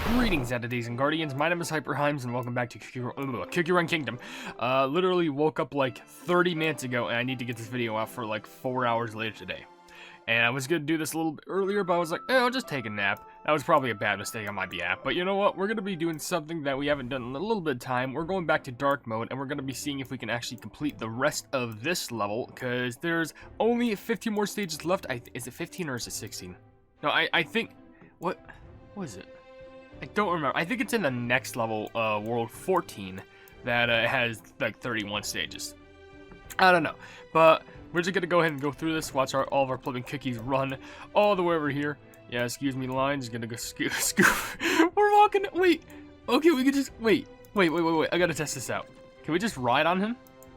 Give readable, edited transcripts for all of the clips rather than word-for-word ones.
Greetings, entities and guardians. My name is HyperHimes, and welcome back to Cookie Run Kingdom. Literally woke up like 30 minutes ago, and I need to get this video out for like 4 hours later today. And I was gonna do this a little bit earlier, but I was like, I'll just take a nap. That was probably a bad mistake on my behalf. But you know what? We're gonna be doing something that we haven't done in a little bit of time. We're going back to dark mode, and we're gonna be seeing if we can actually complete the rest of this level, because there's only 15 more stages left. Is it 15 or is it 16? No, I think... What is it? I don't remember. I think it's in the next level, World 14, that has like 31 stages. I don't know, but we're just gonna go ahead and go through this. Watch all of our plumbing cookies run all the way over here. Yeah, excuse me, line. Just gonna go scoop. We're walking. Wait. Okay, we can just wait. I gotta test this out. Can we just ride on him?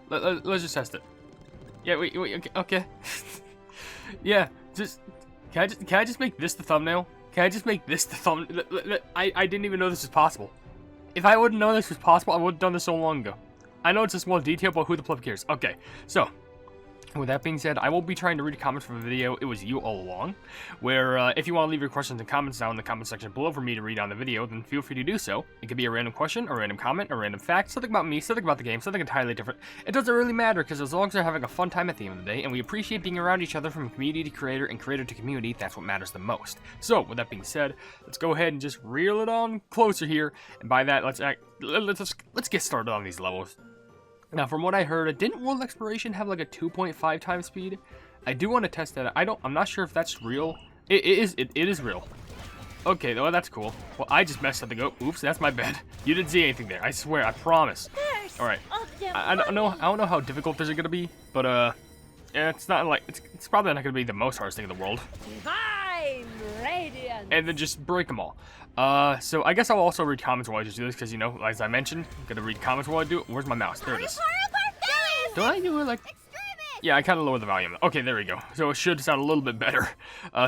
Let's just test it. Yeah. Wait. Okay. Yeah. Just. Can I just make this the thumbnail? Can I just make this the thumbnail? I didn't even know this was possible. If I wouldn't know this was possible, I would have done this so long ago. I know it's a small detail, but who the pleb cares? Okay, so, with that being said, I won't be trying to read comments from the video. It was you all along. Where, if you want to leave your questions and comments down in the comment section below for me to read on the video, then feel free to do so. It could be a random question, a random comment, a random fact, something about me, something about the game, something entirely different. It doesn't really matter, because as long as we're having a fun time at the end of the day, and we appreciate being around each other from community to creator and creator to community, that's what matters the most. So, with that being said, let's go ahead and just reel it on closer here, and by that, let's get started on these levels. Now, from what I heard, didn't World Exploration have like a 2.5 times speed? I do want to test that. I'm not sure if that's real. It is real. Okay, well, that's cool. Well, I just messed something up. Oops, that's my bad. You didn't see anything there. I swear, I promise. All right. I don't know how difficult this is gonna be, but yeah, it's not like it's probably not gonna be the most hardest thing in the world. Divine radiance. And then just break them all. So I guess I'll also read comments while I just do this, because, you know, as I mentioned, I'm gonna read comments while I do it. Where's my mouse? There it is. Don't I do it like... Yeah, I kind of lowered the volume. Okay, there we go. So it should sound a little bit better.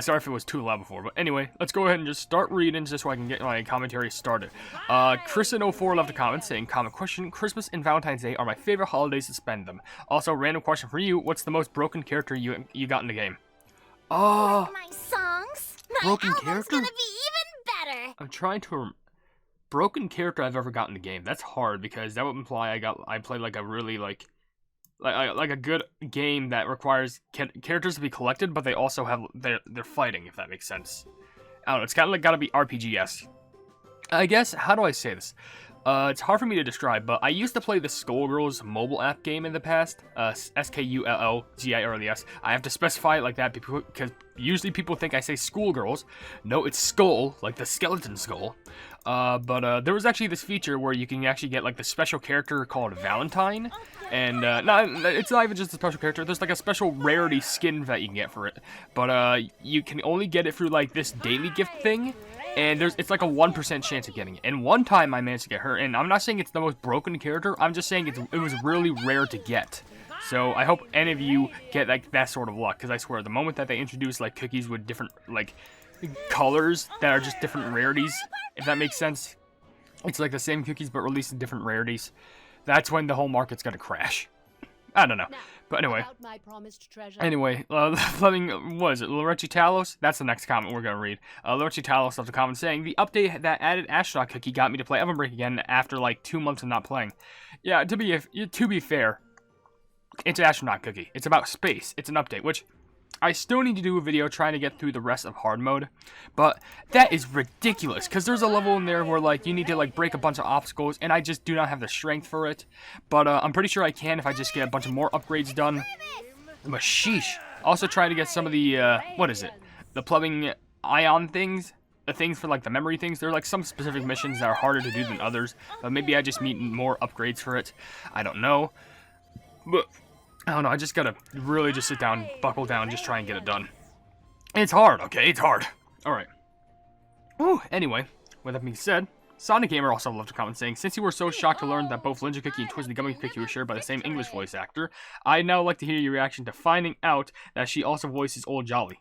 Sorry if it was too loud before. But anyway, let's go ahead and just start reading just so I can get my commentary started. Kristen04 left a comment saying, common question, Christmas and Valentine's Day are my favorite holidays to spend them. Also, random question for you, what's the most broken character you got in the game? Like my songs? My broken album's character? gonna be even better. I'm trying to... Broken character I've ever gotten in the game. That's hard, because that would imply I played like a really like a good game that requires characters to be collected, but they also have they're fighting, if that makes sense. I don't know. It's kind of like gotta be RPG-esque. I guess, how do I say this? It's hard for me to describe, but I used to play the Skullgirls mobile app game in the past. SKULLGIRLES. I have to specify it like that because usually people think I say schoolgirls. No, it's skull, like the skeleton skull. But there was actually this feature where you can actually get like the special character called Valentine. And, it's not even just a special character. There's like a special rarity skin that you can get for it. But, you can only get it through like this daily gift thing. And it's like a 1% chance of getting it. And one time I managed to get her, and I'm not saying it's the most broken character, I'm just saying it was really rare to get. So I hope any of you get like that sort of luck, because I swear, the moment that they introduce like cookies with different like colors that are just different rarities, if that makes sense, it's like the same cookies but released in different rarities, that's when the whole market's gonna crash. I don't know. But anyway. Fleming, what is it? Licorice Talos? That's the next comment we're gonna read. Licorice Talos left a comment saying, the update that added astronaut cookie got me to play OvenBreak again after like 2 months of not playing. Yeah, to be fair, it's astronaut cookie. It's about space. It's an update, which I still need to do a video trying to get through the rest of hard mode, but that is ridiculous, because there's a level in there where like you need to like break a bunch of obstacles, and I just do not have the strength for it. But I'm pretty sure I can if I just get a bunch of more upgrades done. But sheesh. Also trying to get some of the what is it? The plumbing ion things, the things for like the memory things. There are like some specific missions that are harder to do than others, but maybe I just need more upgrades for it. I don't know. But I don't know, I just gotta really just sit down, buckle down, just try and get it done. It's hard, okay? It's hard. Alright. Anyway, with that being said, Sonic Gamer also left a comment saying, since you were so shocked to learn that both Linja Cookie and Twisty Gummy Cookie were shared by the same English voice actor, I'd now like to hear your reaction to finding out that she also voices Old Jolly.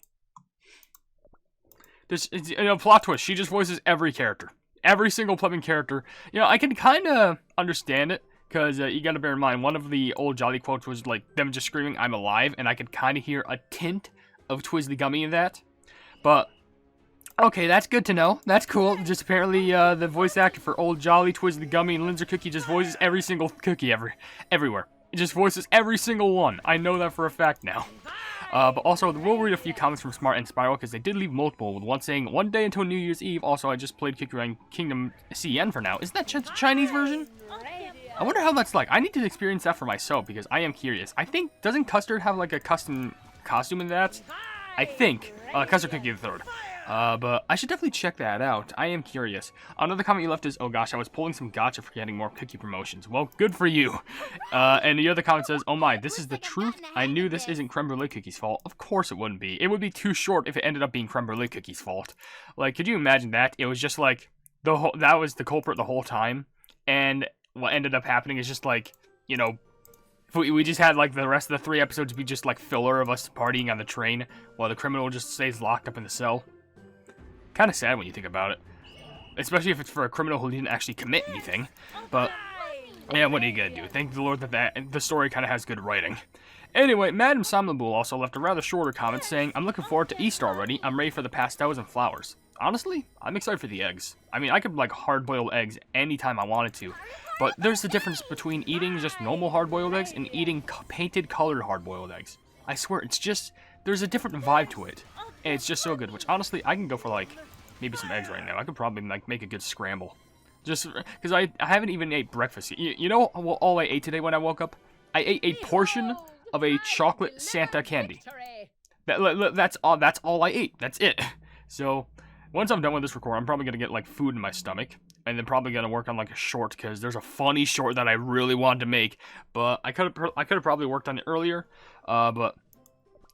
Plot twist, she just voices every character. Every single plumbing character. You know, I can kind of understand it. Because you gotta bear in mind, one of the Old Jolly quotes was like them just screaming, I'm alive, and I could kind of hear a tint of Twizzly Gummy in that. But Okay, that's good to know. That's cool. Just apparently, the voice actor for Old Jolly, Twisted Gummy, and Linzer Cookie just voices every single cookie everywhere. It just voices every single one. I know that for a fact now. But also, we'll read a few comments from Smart and Spiral, because they did leave multiple, with one saying, one day until New Year's Eve. Also, I just played Cookie Run Kingdom CN for now. Isn't that the Chinese version? I wonder how that's like. I need to experience that for myself, because I am curious. I think, doesn't Custard have like a custom costume in that? I think. Custard Cookie the Third. But I should definitely check that out. I am curious. Another comment you left is, oh gosh, I was pulling some gotcha for getting more cookie promotions. Well, good for you. And the other comment says, oh my, this is the truth. I knew this isn't Creme Brulee Cookie's fault. Of course it wouldn't be. It would be too short if it ended up being Creme Brulee Cookie's fault. Like, could you imagine that? It was just like, that was the culprit the whole time. And what ended up happening is just like, you know, we just had like the rest of the 3 episodes be just like filler of us partying on the train while the criminal just stays locked up in the cell. Kind of sad when you think about it. Especially if it's for a criminal who didn't actually commit anything. But, yeah, what are you gonna do? Thank the Lord that the story kind of has good writing. Anyway, Madame Somnambule also left a rather shorter comment saying, I'm looking forward to Easter already. I'm ready for the pastels and flowers. Honestly, I'm excited for the eggs. I mean, I could like hard-boiled eggs anytime I wanted to. But there's a difference between eating just normal hard-boiled eggs and eating painted colored hard-boiled eggs. I swear, it's just, there's a different vibe to it. And it's just so good, which honestly, I can go for like, maybe some eggs right now. I could probably like make a good scramble. Just, because I haven't even ate breakfast. You know what all I ate today when I woke up? I ate a portion of a chocolate Santa candy. That's all I ate. That's it. So, once I'm done with this record, I'm probably going to get like food in my stomach. And then probably going to work on like a short, because there's a funny short that I really wanted to make. But I could have probably worked on it earlier. But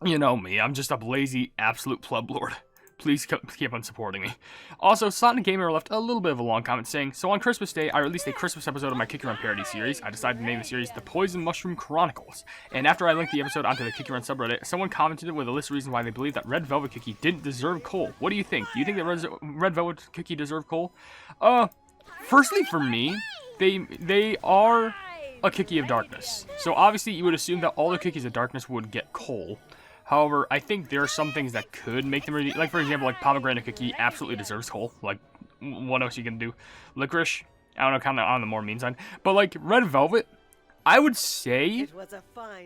you know me, I'm just a lazy, absolute pleb lord. Please keep on supporting me. Also, Sonic Gamer left a little bit of a long comment saying, so on Christmas Day, I released a Christmas episode of my Cookie Run parody series. I decided to name the series The Poison Mushroom Chronicles. And after I linked the episode onto the Cookie Run subreddit, someone commented with a list of reasons why they believe that Red Velvet Cookie didn't deserve coal. What do you think? Do you think that Red Velvet Cookie deserved coal? Firstly, for me, they are a Cookie of Darkness. So obviously, you would assume that all the Cookies of Darkness would get coal. However, I think there are some things that could make them really, like for example, like Pomegranate Cookie absolutely deserves coal. Like, what else you can do? Licorice, I don't know, kind of on the more mean side. But like Red Velvet, I would say,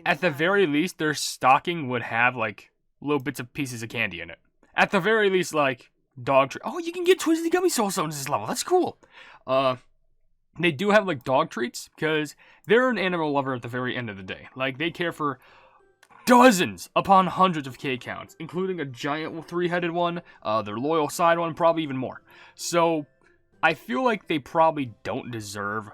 at the very least, their stocking would have like little bits of pieces of candy in it. At the very least, like dog treat. Oh, you can get Twisted Gummy Soul Stones this level. That's cool. They do have like dog treats because they're an animal lover at the very end of the day. Like they care for dozens upon hundreds of K counts, including a giant 3-headed one, their loyal side one, probably even more. So, I feel like they probably don't deserve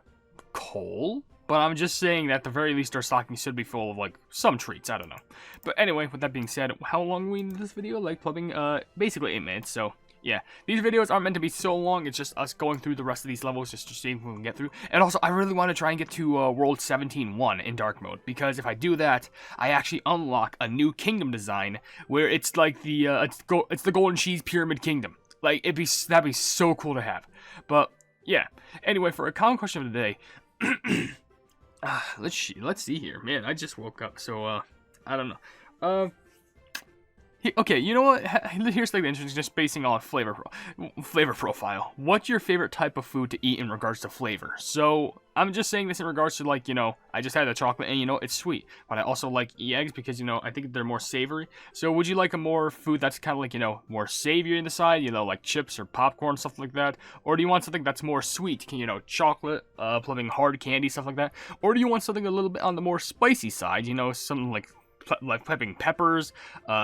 coal, but I'm just saying that at the very least our stocking should be full of, like, some treats, I don't know. But anyway, with that being said, how long are we into this video? Like, plugging, basically 8 minutes, so yeah, these videos aren't meant to be so long. It's just us going through the rest of these levels just to see if we can get through. And also, I really want to try and get to World 17-1 in Dark Mode, because if I do that, I actually unlock a new kingdom design where it's like the it's the Golden Cheese Pyramid Kingdom. Like that'd be so cool to have. But yeah. Anyway, for a common question of the day, let's see here, man. I just woke up, so I don't know. Okay, you know what? Here's like the interesting, just basing on flavor profile. What's your favorite type of food to eat in regards to flavor? So I'm just saying this in regards to like, you know, I just had the chocolate and you know it's sweet, but I also like eggs because you know I think they're more savory. So would you like a more food that's kind of like, you know, more savory in the side, you know, like chips or popcorn, stuff like that, or do you want something that's more sweet, you know, chocolate, plumbing hard candy, stuff like that, or do you want something a little bit on the more spicy side, you know, something like pepping peppers,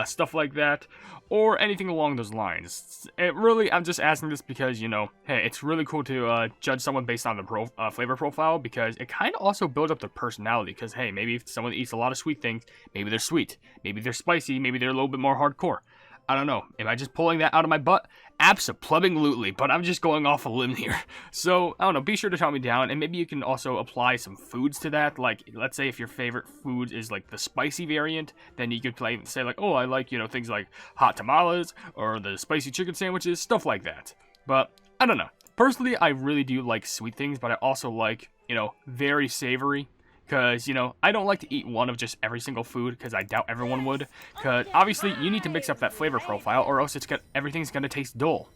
stuff like that, or anything along those lines. I'm just asking this because, you know, hey, it's really cool to judge someone based on the flavor profile, because it kind of also builds up their personality, because, hey, maybe if someone eats a lot of sweet things, maybe they're sweet, maybe they're spicy, maybe they're a little bit more hardcore. I don't know. Am I just pulling that out of my butt? Abso-plubbing-lutely, but I'm just going off a limb here. So, I don't know, be sure to tell me down, and maybe you can also apply some foods to that. Like, let's say if your favorite food is, like, the spicy variant, then you could say, like, oh, I like, you know, things like hot tamales, or the spicy chicken sandwiches, stuff like that. But, I don't know. Personally, I really do like sweet things, but I also like, you know, very savory, Because, you know, I don't like to eat one of just every single food, because I doubt everyone would. Because, obviously, you need to mix up that flavor profile, or else everything's going to taste dull.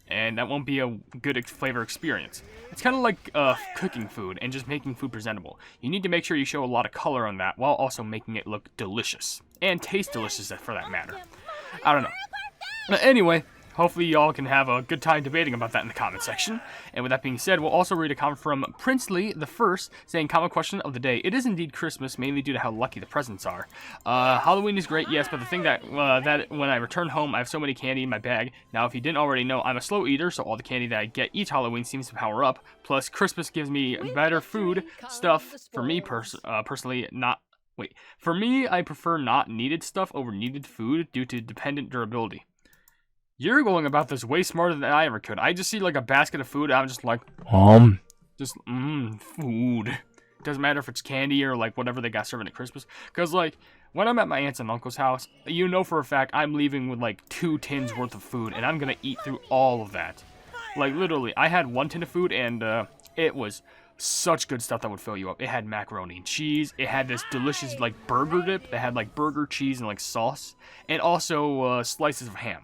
And that won't be a good flavor experience. It's kind of like cooking food and just making food presentable. You need to make sure you show a lot of color on that, while also making it look delicious. And taste delicious, for that matter. I don't know. But anyway, hopefully y'all can have a good time debating about that in the comment section. And with that being said, we'll also read a comment from Princely the First, saying, common question of the day. It is indeed Christmas, mainly due to how lucky the presents are. Halloween is great, yes, but the thing that when I return home, I have so many candy in my bag. Now, if you didn't already know, I'm a slow eater, so all the candy that I get each Halloween seems to power up. Plus, Christmas gives me better food stuff. For me, personally, not... Wait. For me, I prefer not needed stuff over needed food due to dependent durability. You're going about this way smarter than I ever could. I just see like a basket of food, and I'm just like, food. Doesn't matter if it's candy or like whatever they got serving at Christmas. Because like, when I'm at my aunt's and uncle's house, you know for a fact I'm leaving with like 2 tins worth of food, and I'm gonna eat through all of that. Like literally, I had 1 tin of food, and it was such good stuff that would fill you up. It had macaroni and cheese. It had this delicious like burger dip that had like burger, cheese, and like sauce, and also slices of ham.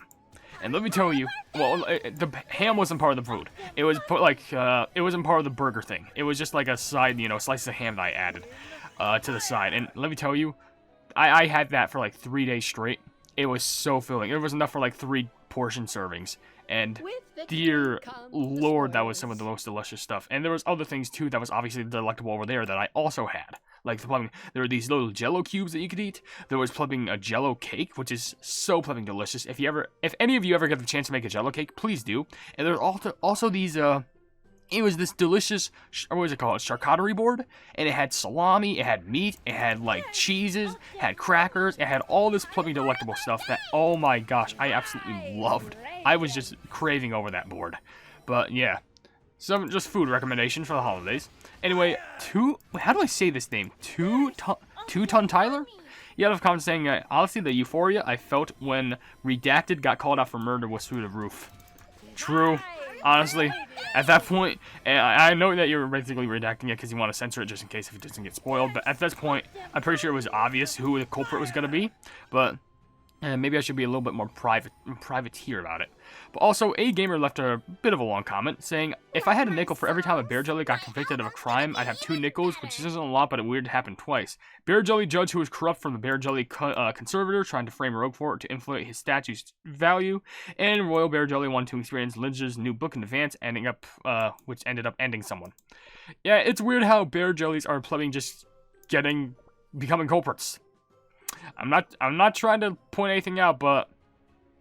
And let me tell you, well, the ham wasn't part of the food. It was it wasn't part of the burger thing. It was just like a side, you know, slice of ham that I added to the side. And let me tell you, I had that for like 3 days straight. It was so filling. It was enough for like 3 portion servings. And dear Lord, that was some of the most delicious stuff. And there was other things too that was obviously delectable over there that I also had. Like there were these little Jello cubes that you could eat. There was a Jello cake, which is so delicious. If any of you ever get the chance to make a Jello cake, please do. And there's also these it was this delicious, what was it called, charcuterie board, and it had salami, it had meat, it had like cheeses, it had crackers, it had all this delectable stuff that, oh my gosh, I absolutely loved. I was just craving over that board. But yeah, some just food recommendations for the holidays. Anyway, how do I say this name? Two-Ton Tyler? You have a comment saying, honestly, the euphoria I felt when Redacted got called out for murder was through the roof. True. Honestly, at that point, and I know that you're basically redacting it because you want to censor it just in case if it doesn't get spoiled, but at this point, I'm pretty sure it was obvious who the culprit was going to be, but maybe I should be a little bit more privateer about it. But also, a gamer left a bit of a long comment saying, if I had a nickel for every time a Bear Jelly got convicted of a crime, I'd have 2 nickels, which isn't a lot, but it weird to happen twice. Bear Jelly judge who was corrupt from the Bear Jelly conservator trying to frame Rogue for it to inflate his statue's value, and Royal Bear Jelly wanted to experience Lynch's new book in advance, which ended up ending someone. Yeah, it's weird how Bear Jellies are just becoming culprits. I'm not trying to point anything out, but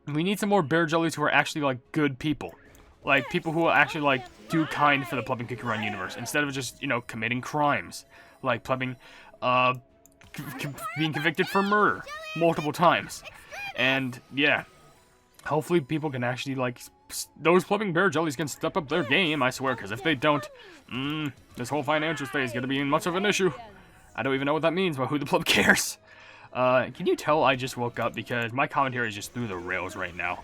we need some more Bear Jellies who are actually like good people. Like people who will actually like do kind for the Plubbing Cookie Run universe instead of just, you know, committing crimes. Like Plubbing being convicted for murder multiple times. And yeah, hopefully people can actually like those Plubbing Bear Jellies can step up their game, I swear, because if they don't, this whole financial space is going to be much of an issue. I don't even know what that means, but who the pleb cares? Can you tell I just woke up because my commentary is just through the rails right now.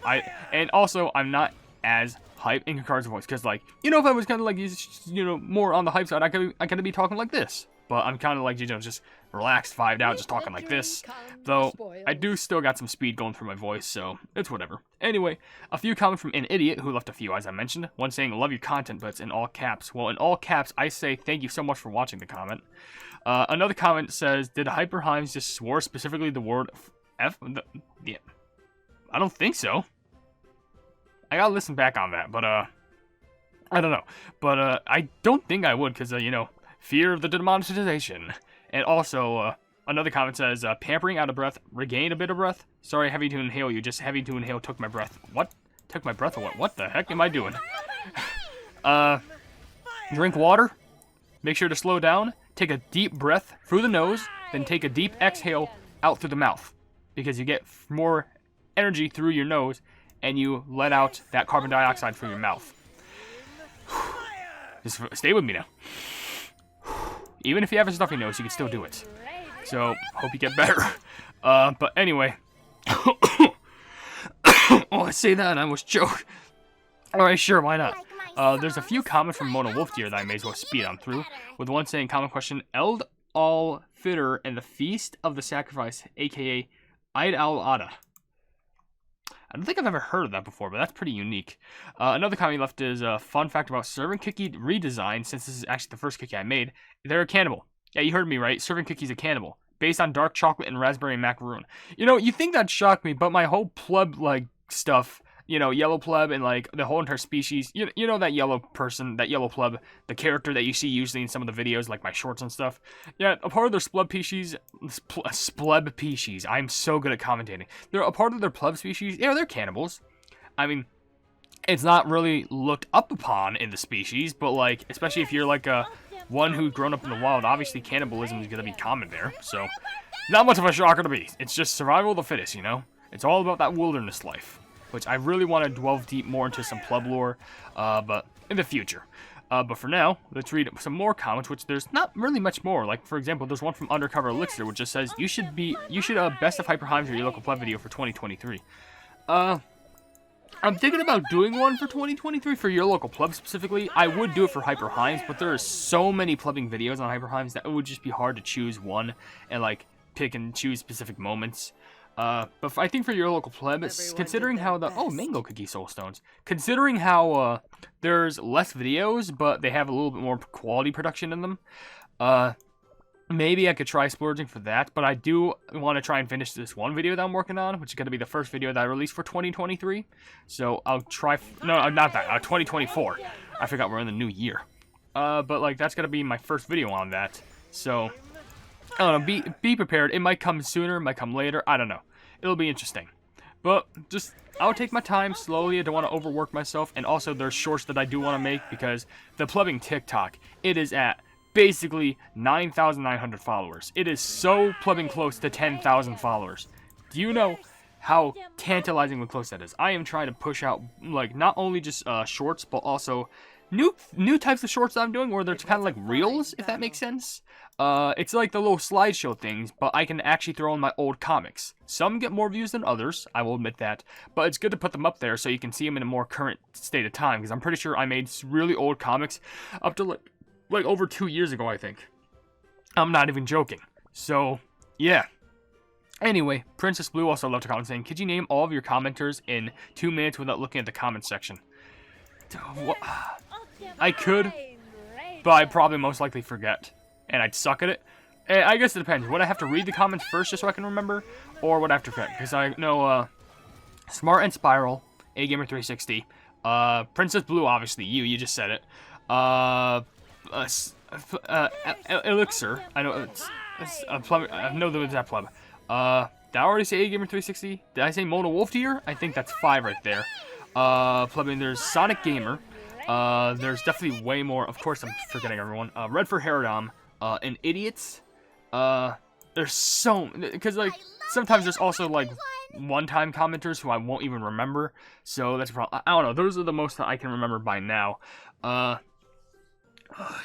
And also I'm not as hype in Kakar's voice because, like, you know, if I was kind of like, you know, more on the hype side, I could be talking like this. But I'm kind of like, you know, just relaxed, vibed out, just talking like this. Though I do still got some speed going through my voice, so it's whatever. Anyway, a few comments from an idiot who left a few, as I mentioned. One saying, love your content, but it's in all caps. Well, in all caps, I say thank you so much for watching the comment. Another comment says, did HyperHimes just swore specifically the word F? Yeah. I don't think so. I gotta listen back on that, but, I don't know. But, I don't think I would, because, you know, fear of the demonetization. And also, another comment says, pampering out of breath, regain a bit of breath. Sorry, heavy to inhale you, just heavy to inhale took my breath. What? Took my breath or what? What the heck am I doing? Drink water. Make sure to slow down. Take a deep breath through the nose, then take a deep exhale out through the mouth. Because you get more energy through your nose, and you let out that carbon dioxide from your mouth. Just stay with me now. Even if you have a stuffy nose, you can still do it. So, hope you get better. But anyway. Oh, I say that and I almost choke. Alright, sure, why not? There's a few comments from Mona Wolf Deer that I may as well speed on through, with one saying, common question, Eld al Fitr and the Feast of the Sacrifice, aka Eid al-Adha. I don't think I've ever heard of that before, but that's pretty unique. Another comment he left is a fun fact about Serving Cookie redesign, since this is actually the first cookie I made. They're a cannibal. Yeah, you heard me right. Serving Cookie's a cannibal. Based on dark chocolate and raspberry macaroon. You know, you think that'd shock me, but my whole pleb, like, stuff, you know, yellow pleb and, like, the whole entire species, you know that yellow person, that yellow pleb, the character that you see usually in some of the videos, like my shorts and stuff. Yeah, a part of their spleb species, I'm so good at commentating. They're a part of their pleb species, yeah, they're cannibals. I mean, it's not really looked up upon in the species, but, like, especially if you're, like, one who's grown up in the wild, obviously cannibalism is going to be common there, so not much of a shocker to me. It's just survival of the fittest, you know? It's all about that wilderness life, which I really want to delve deep more into some pleb lore, but in the future. But for now, let's read some more comments, which there's not really much more. Like, for example, there's one from Undercover Elixir, which just says, you should best of HyperHimes or your local pleb video for 2023. I'm thinking about doing one for 2023 for your local pleb specifically. I would do it for HyperHimes, but there are so many plubbing videos on HyperHimes that it would just be hard to choose one and, like, pick and choose specific moments. But I think for your local pleb, considering how mango cookie soulstones. Considering how there's less videos, but they have a little bit more quality production in them, maybe I could try splurging for that. But I do want to try and finish this one video that I'm working on, which is going to be the first video that I release for 2023. So I'll try. No, not that. 2024. I forgot we're in the new year. But like that's gonna be my first video on that. So I don't know. Be prepared. It might come sooner. It might come later. I don't know. It'll be interesting. But just I'll take my time slowly. I don't want to overwork myself. And also there's shorts that I do want to make because the plubbing TikTok, it is at basically 9,900 followers. It is so plubbing close to 10,000 followers. Do you know how tantalizingly close that is? I am trying to push out like not only just shorts, but also new types of shorts that I'm doing where they're kind of like reels, if that makes sense. It's like the little slideshow things, but I can actually throw in my old comics. Some get more views than others, I will admit that, but it's good to put them up there so you can see them in a more current state of time, because I'm pretty sure I made really old comics up to like over 2 years ago, I think. I'm not even joking. So, yeah. Anyway, Princess Blue also left a comment saying, could you name all of your commenters in 2 minutes without looking at the comment section? I could, but I'd probably most likely forget. And I'd suck at it. And I guess it depends. Would I have to read the comments first just so I can remember? Or would I have to forget? Because I know, Smart and Spiral, AGamer360, Princess Blue, obviously, you just said it. Elixir, I know it's a pleb, I know there was that pleb. Did I already say AGamer360? Did I say Mona Wolf Tier? I think that's 5 right there. Plubbing, there's Sonic Gamer. There's definitely way more. Of course, I'm forgetting everyone. Red for Herodom. And Idiots. There's so... Because, like, sometimes there's also, like, one-time commenters who I won't even remember. So, that's a problem. I don't know. Those are the most that I can remember by now.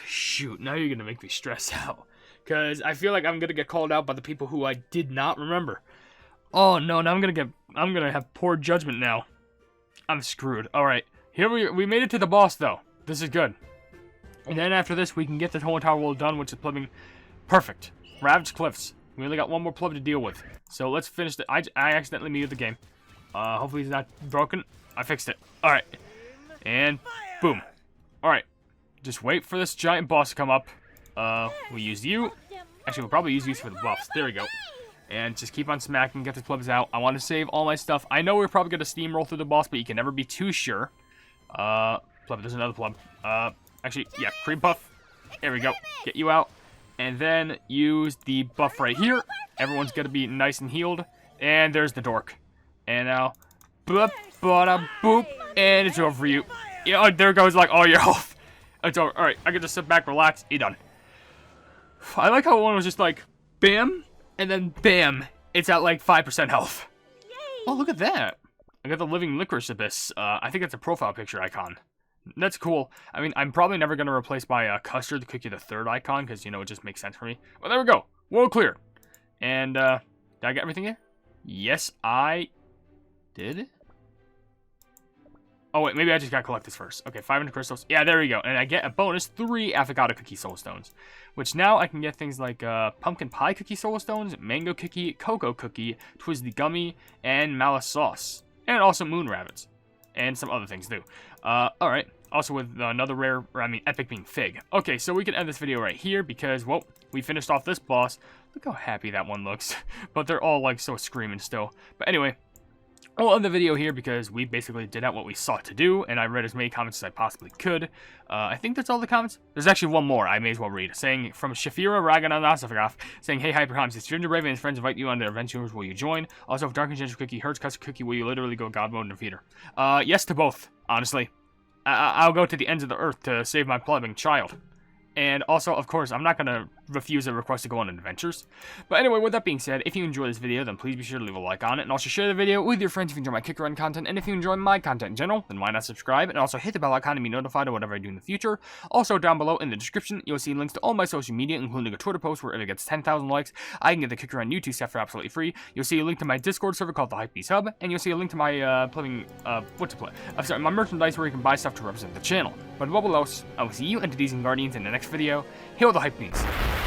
Shoot. Now you're gonna make me stress out. Because I feel like I'm gonna get called out by the people who I did not remember. Oh, no. Now I'm gonna have poor judgment now. I'm screwed. Alright. Here we made it to the boss, though. This is good. And then after this, we can get the whole entire world done, which is plubbing perfect. Ravaged Cliffs. We only got one more pleb to deal with. So let's finish the... I accidentally muted the game. Hopefully it's not broken. I fixed it. Alright. And boom. Alright. Just wait for this giant boss to come up. We use you. Actually, we'll probably use these for the buffs. There we go. And just keep on smacking, get the plebs out. I want to save all my stuff. I know we're probably going to steamroll through the boss, but you can never be too sure. Pleb, there's another pleb. Actually, yeah, creep buff. There we go. Get you out. And then use the buff right here. Everyone's going to be nice and healed. And there's the dork. And now, boop, bada, boop. And it's over for you. Yeah, there goes, like, all your health. It's over. Alright, I can just sit back, relax. You're done. I like how one was just like, bam. And then, bam. It's at, like, 5% health. Oh, look at that. I got the living Licorice Abyss. I think that's a profile picture icon. That's cool. I mean, I'm probably never going to replace my Custard Cookie the third icon, because, you know, it just makes sense for me. Well, there we go. World clear. And, did I get everything here? Yes, I did. Oh, wait, maybe I just gotta collect this first. Okay, 500 crystals. Yeah, there we go. And I get a bonus 3 avocado cookie soul stones. Which now I can get things like pumpkin pie cookie soul stones, mango cookie, cocoa cookie, twisty gummy, and malice sauce. And also moon rabbits. And some other things too. Alright. Also with another rare, epic being fig. Okay, so we can end this video right here because, well, we finished off this boss. Look how happy that one looks. But they're all, like, so screaming still. But anyway, I'll end the video here because we basically did out what we sought to do, and I read as many comments as I possibly could. I think that's all the comments. There's actually one more I may as well read, saying from Shafira Ragananasafagaf, saying, "Hey HyperHimes, if Ginger Brave and his friends invite you on their adventures, will you join? Also, if Dark and Ginger Cookie hurts Custard Cookie, will you literally go God mode and defeat her?" Yes to both, honestly. I'll go to the ends of the earth to save my plumbing child. And also, of course, I'm not going to refuse a request to go on adventures. But anyway, with that being said, if you enjoyed this video, then please be sure to leave a like on it. And also share the video with your friends if you enjoy my kick run content. And if you enjoy my content in general, then why not subscribe? And also hit the bell icon to be notified of whatever I do in the future. Also, down below in the description, you'll see links to all my social media, including a Twitter post where if it gets 10,000 likes, I can get the kick run YouTube stuff for absolutely free. You'll see a link to my Discord server called the Hypenese Hub. And you'll see a link to my my merchandise where you can buy stuff to represent the channel. But above all else, I will see you entities and guardians in the next video. Hail the Hypenese.